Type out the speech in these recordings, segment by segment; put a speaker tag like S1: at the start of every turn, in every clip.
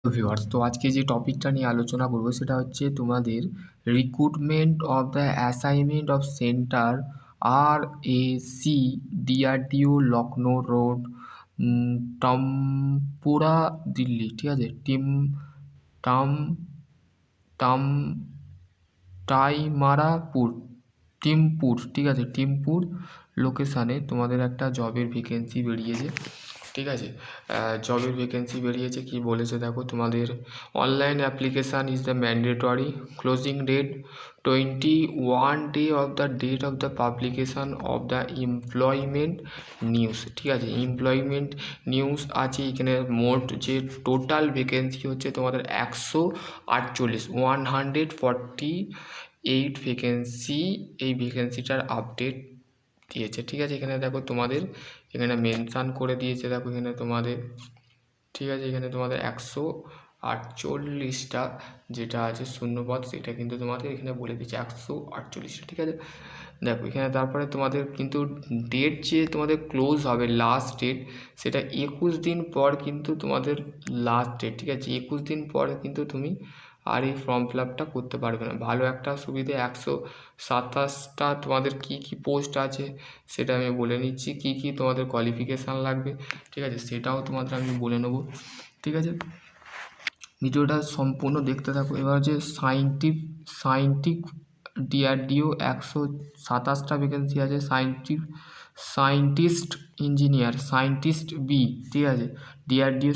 S1: Viewers, তো আজকে যে টপিকটা নিয়ে আলোচনা করব সেটা হচ্ছে তোমাদের recruitment of the assignment of centre আর A C DRDO Lucknow road Timarpur Delhi. ঠিক আছে, টাম টাম টাইমারাপুর টিমপুর। ঠিক আছে, টিমপুর লোকেশানে তোমাদের একটা জবের ভ্যাকেন্সি বেরিয়েছে। ঠিক আছে, জবের ভ্যাকেন্সি বেরিয়েছে। কি বলেছে দেখো, তোমাদের online application is the mandatory, closing date 21 day of the date of the publication of the employment news. ঠিক আছে, এমপ্লয়মেন্ট নিউজ আছে এখানে। মোট যে টোটাল ভ্যাকেন্সি হচ্ছে তোমাদের 148, 148 ভ্যাকেন্সি। এই ভ্যাকেন্সিটার আপডেট দিয়েছে। ঠিক আছে, এখানে দেখো তোমাদের এখানে মেনশান করে দিয়েছে। দেখো এখানে তোমাদের, ঠিক আছে, এখানে তোমাদের 148টা যেটা আছে শূন্যপদ, সেটা কিন্তু তোমাদের এখানে বলে দিচ্ছে 148টা। ঠিক আছে, দেখো এখানে তারপরে তোমাদের কিন্তু ডেট যে তোমাদের ক্লোজ হবে, লাস্ট ডেট, সেটা 21 দিন পর কিন্তু তোমাদের লাস্ট ডেট। ঠিক আছে, 21 দিন পর কিন্তু তুমি আর এই ফর্ম ফিল আপটা করতে পারবে না। ভালো একটা সুবিধে, 127টা তোমাদের কি কি পোস্ট আছে সেটা আমি বলে নিচ্ছি। কি কি তোমাদের কোয়ালিফিকেশান লাগবে, ঠিক আছে, সেটাও তোমাদের আমি বলে নেবো। ঠিক আছে, ভিডিওটা সম্পূর্ণ দেখতে থাকো। এবার হচ্ছে সাইন্টিফিক ডিআরডিও 127টা ভ্যাকেন্সি আছে। Scientist engineer, scientist B. ঠিক আছে, ডিআরডিও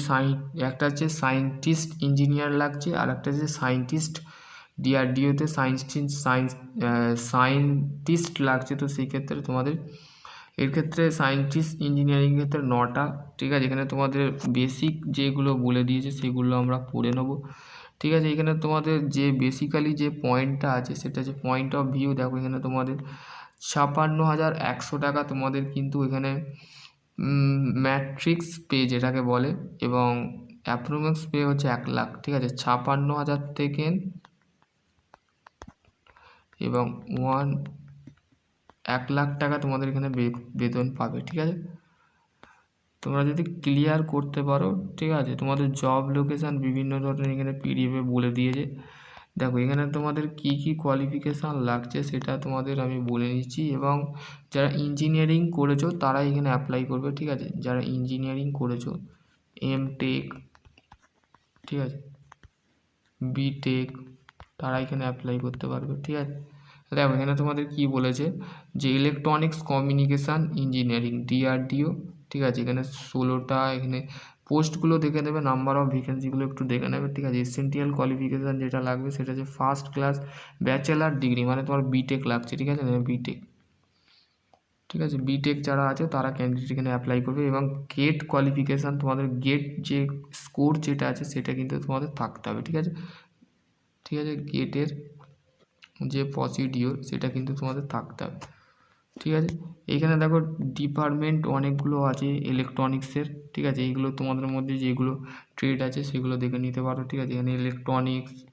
S1: একটা হচ্ছে সায়েন্টিস্ট ইঞ্জিনিয়ার লাগছে, আর একটা হচ্ছে সায়েন্টিস্ট। ডিআরডিওতে সায়েন্টিস্ট লাগছে। তো সেই ক্ষেত্রে তোমাদের এর ক্ষেত্রে সায়েন্টিস্ট ইঞ্জিনিয়ারিং ক্ষেত্রে 9টা। ঠিক আছে, এখানে তোমাদের বেসিক যেগুলো বলে দিয়েছে সেগুলো আমরা পড়ে নেব। ঠিক আছে, এখানে তোমাদের যে বেসিক্যালি যে পয়েন্টটা আছে সেটা হচ্ছে পয়েন্ট অফ ভিউ। দেখো এখানে তোমাদের 56,100 টাকা তোমাদের কিন্তু এখানে ম্যাট্রিক্স পে যেটাকে বলে, এবং অ্যাপ্রোক্স পে হচ্ছে 1 লাখ। ঠিক আছে, 56,000 থেকে এবং 1 লাখ টাকা তোমাদের এখানে বেতন পাবে। ঠিক আছে, তোমরা যদি ক্লিয়ার করতে পারো, ঠিক আছে, তোমাদের জব লোকেশান বিভিন্ন ধরনের এখানে পিডিএফে বলে দিয়েছে। দেখো এখানে তোমাদের কি কি কোয়ালিফিকেশান লাগছে সেটা তোমাদের আমি বলে নিচ্ছি, এবং যারা ইঞ্জিনিয়ারিং করেছো তারা এখানে অ্যাপ্লাই করবে। ঠিক আছে, যারা ইঞ্জিনিয়ারিং করেছো, এমটেক, ঠিক আছে, বিটেক, তারা এখানে অ্যাপ্লাই করতে পারবে। ঠিক আছে, দেখো এখানে তোমাদের কি বলেছে যে ইলেকট্রনিক্স কমিউনিকেশান ইঞ্জিনিয়ারিং ডিআরডিও। ঠিক আছে, এখানে 16টা এখানে পোস্টগুলো দেখে নেবে, নাম্বার অফ ভ্যাকেন্সিগুলো একটু দেখে নেবে। ঠিক আছে, এসেন্সিয়াল কোয়ালিফিকেশান যেটা লাগবে সেটা হচ্ছে ফার্স্ট ক্লাস ব্যাচেলার ডিগ্রি, মানে তোমার বিটেক লাগছে। ঠিক আছে, বিটেক। ঠিক আছে, বিটেক যারা আছে তারা ক্যান্ডিডেট এখানে অ্যাপ্লাই করবে, এবং গেট কোয়ালিফিকেশান তোমাদের গেট যে স্কোর যেটা আছে সেটা কিন্তু তোমাদের থাকতে হবে। ঠিক আছে, ঠিক আছে, গেটের যে প্রসিডিওর সেটা কিন্তু তোমাদের থাকতে হবে। ঠিক আছে, এইখানে দেখো ডিপার্টমেন্ট অনেকগুলো আছে ইলেকট্রনিক্সের। ঠিক আছে, এইগুলো তোমাদের মধ্যে যেগুলো ট্রেড আছে সেগুলো দেখে নিতে পারো। ঠিক আছে, এখানে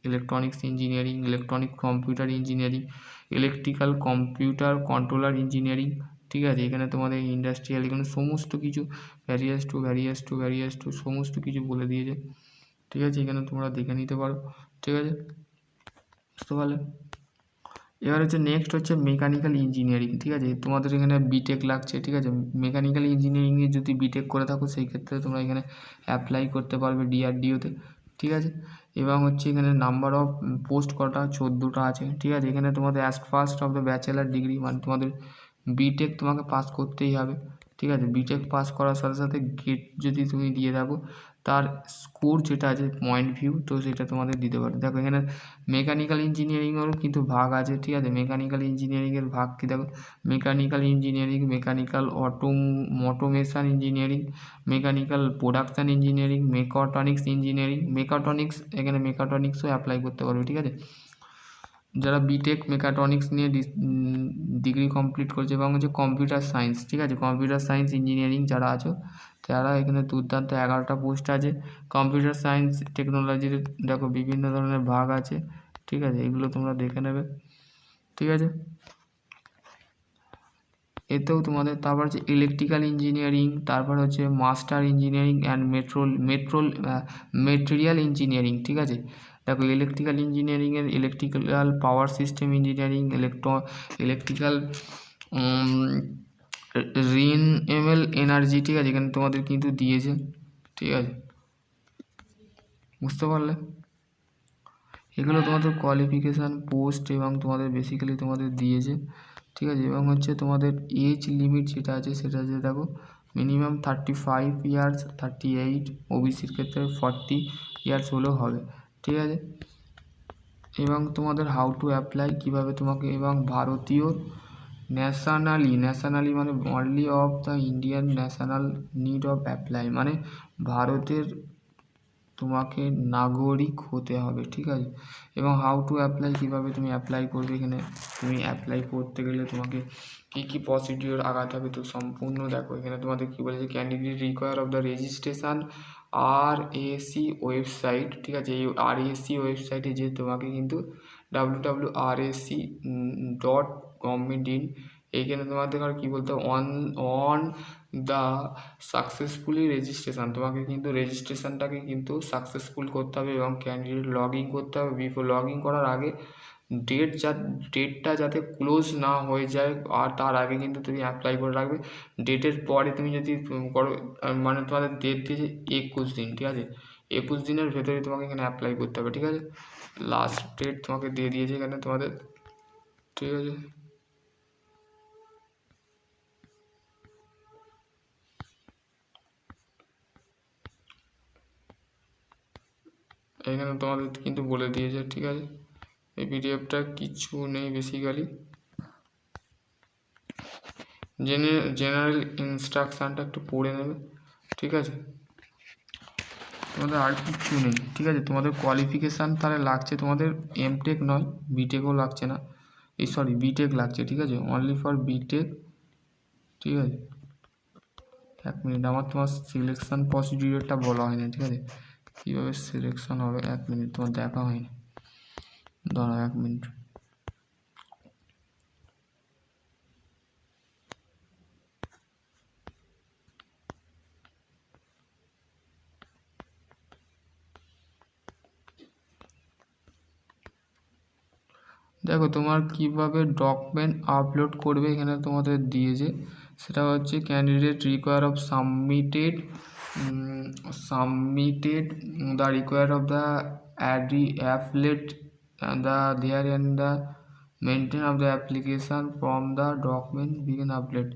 S1: electronics engineering, electronic computer engineering, electrical computer controller engineering. ঠিক আছে, এখানে তোমাদের ইন্ডাস্ট্রিয়াল, এখানে সমস্ত কিছু ভ্যারিয়াস টু সমস্ত কিছু বলে দিয়েছে। ঠিক আছে, এখানে তোমরা দেখে নিতে পারো। ঠিক আছে, বুঝতে পারলে? এবার হচ্ছে নেক্সট হচ্ছে মেকানিক্যাল ইঞ্জিনিয়ারিং। ঠিক আছে, তোমাদের এখানে বিটেক লাগছে। ঠিক আছে, মেকানিক্যাল ইঞ্জিনিয়ারিংয়ে যদি বিটেক করে থাকো সেই ক্ষেত্রে তোমরা এখানে অ্যাপ্লাই করতে পারবে ডিআরডিওতে। ঠিক আছে, এবং হচ্ছে এখানে নাম্বার অফ পোস্ট কটা 14টা আছে। ঠিক আছে, এখানে তোমাদের as first of the bachelor degree, মানে তোমাদের বিটেক তোমাকে পাস করতেই হবে। ঠিক আছে, বিটেক পাস করার সাথে সাথে গেট যদি তুমি দিয়ে থাকো, তার স্কোর যেটা আছে পয়েন্ট ভিউ, তো সেটা তোমাদের দিতে পারে। দেখো এখানে মেকানিক্যাল ইঞ্জিনিয়ারিংয়েরও কিন্তু ভাগ আছে। ঠিক আছে, মেকানিক্যাল ইঞ্জিনিয়ারিংয়ের ভাগ কি দেখো, mechanical engineering, mechanical automation engineering, mechanical production engineering, mechatronics engineering. এখানে মেকাট্রনিক্সও অ্যাপ্লাই করতে পারবে। ঠিক আছে, যারা বিটেক মেকাট্রনিক্স নিয়ে ডিগ্রি কমপ্লিট করছে, এবং হচ্ছে কম্পিউটার সায়েন্স। ঠিক আছে, কম্পিউটার সায়েন্স ইঞ্জিনিয়ারিং যারা আছো তারা এখানে দুর্দান্ত 11টা পোস্ট আছে। কম্পিউটার সায়েন্স টেকনোলজির দেখো বিভিন্ন ধরনের ভাগ আছে। ঠিক আছে, এগুলো তোমরা দেখে নেবে। ঠিক আছে, এতেও তোমাদের, তারপর হচ্ছে ইলেকট্রিক্যাল ইঞ্জিনিয়ারিং, তারপর হচ্ছে master engineering and material engineering, ঠিক আছে। দেখো ইলেকট্রিক্যাল ইঞ্জিনিয়ারিংয়ের electrical power system engineering, electrical renewable energy, ঠিক আছে, এখানে তোমাদের কিন্তু দিয়েছে, ঠিক আছে, বুঝতে পারলে। এগুলো তোমাদের কোয়ালিফিকেশান, পোস্ট এবং তোমাদের বেসিক্যালি তোমাদের দিয়েছে, ঠিক আছে। এবং হচ্ছে তোমাদের এজ লিমিট যেটা আছে সেটা হচ্ছে দেখো মিনিমাম 35 ইয়ার্স, 38, ওবিসির ক্ষেত্রে 40 ইয়ার্স হলেও হবে, ঠিক আছে। এবং তোমাদের হাউ টু অ্যাপ্লাই, কীভাবে তোমাকে, এবং ভারতীয় ন্যাশনালি মানে only of the Indian national need of apply, মানে ভারতের তোমাকে নাগরিক হতে হবে, ঠিক আছে। এবং হাউ টু অ্যাপ্লাই, কীভাবে তুমি অ্যাপ্লাই করবে, এখানে তুমি অ্যাপ্লাই করতে গেলে তোমাকে কী কী প্রসিডিওর আগাতে হবে, তো সম্পূর্ণ দেখো এখানে তোমাদের কী বলেছে, candidate require of the registration RAC website, ঠিক আছে। এই RAC ওয়েবসাইটে যে তোমাকে কিন্তু www.rac.government.in, এইখানে তোমাদের আর কী বলতে হবে, অন দ্য সাকসেসফুলি রেজিস্ট্রেশন, তোমাকে কিন্তু রেজিস্ট্রেশনটাকে কিন্তু সাকসেসফুল করতে হবে এবং ক্যান্ডিডেট লগ ইন করতে হবে। বিফোর লগ ইন করার আগে ডেটটা যাতে ক্লোজ না হয়ে যায়, আর তার আগে কিন্তু তুমি অ্যাপ্লাই করে রাখবে। ডেটের পরে তুমি যদি করো, মানে তোমাদের ডেট দিয়েছে 21 দিন, ঠিক আছে, 21 দিনের ভেতরে তোমাকে এখানে অ্যাপ্লাই করতে হবে, ঠিক আছে। লাস্ট ডেট তোমাকে দিয়ে দিয়েছে এখানে তোমাদের, ঠিক আছে। এখানে তোমাদের কিন্তু বলে দিয়েছে, ঠিক আছে। এই পিডিএফটা কিছু নেই, বেসিক্যালি জেনারেল ইনস্ট্রাকশানটা একটু পড়ে নেবে, ঠিক আছে। তোমাদের আর কিচ্ছু নেই, ঠিক আছে। তোমাদের কোয়ালিফিকেশান তাহলে লাগছে, তোমাদের এমটেক নয়, বিটেকও লাগছে না, বিটেক লাগছে, ঠিক আছে, অনলি ফর বিটেক, ঠিক আছে। এক মিনিট, আমার তোমার সিলেকশান প্রসিডিওরটা বলা হয়নি, ঠিক আছে, কীভাবে সিলেকশান হবে, এক মিনিট, তোমার দেখা হয়নি, দাঁড়াও 1 মিনিট। দেখো তোমার কিভাবে ডকুমেন্ট আপলোড করবে এখানে তোমাদের দিয়েছে, সেটা হচ্ছে candidate require of submitted the require of the affiliate the there and the maintain of the application from the document begin upload,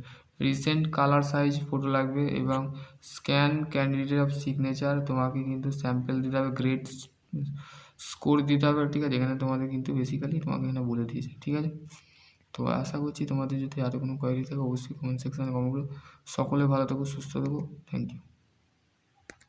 S1: recent colour size photo লাগবে এবং স্ক্যান ক্যান্ডিডেট অফ সিগনেচার, তোমাকে কিন্তু স্যাম্পল দিতে হবে, grade score দিতে হবে, ঠিক আছে। এখানে তোমাদের কিন্তু বেসিক্যালি তোমাকে এখানে বলে দিয়েছে, ঠিক আছে। তো আশা করছি তোমাদের যদি আরও কোনো কোয়ারি থাকে অবশ্যই কমেন্ট সেকশানে কমেন্ট করো। সকলে ভালো থাকো, সুস্থ থাকো, থ্যাংক ইউ।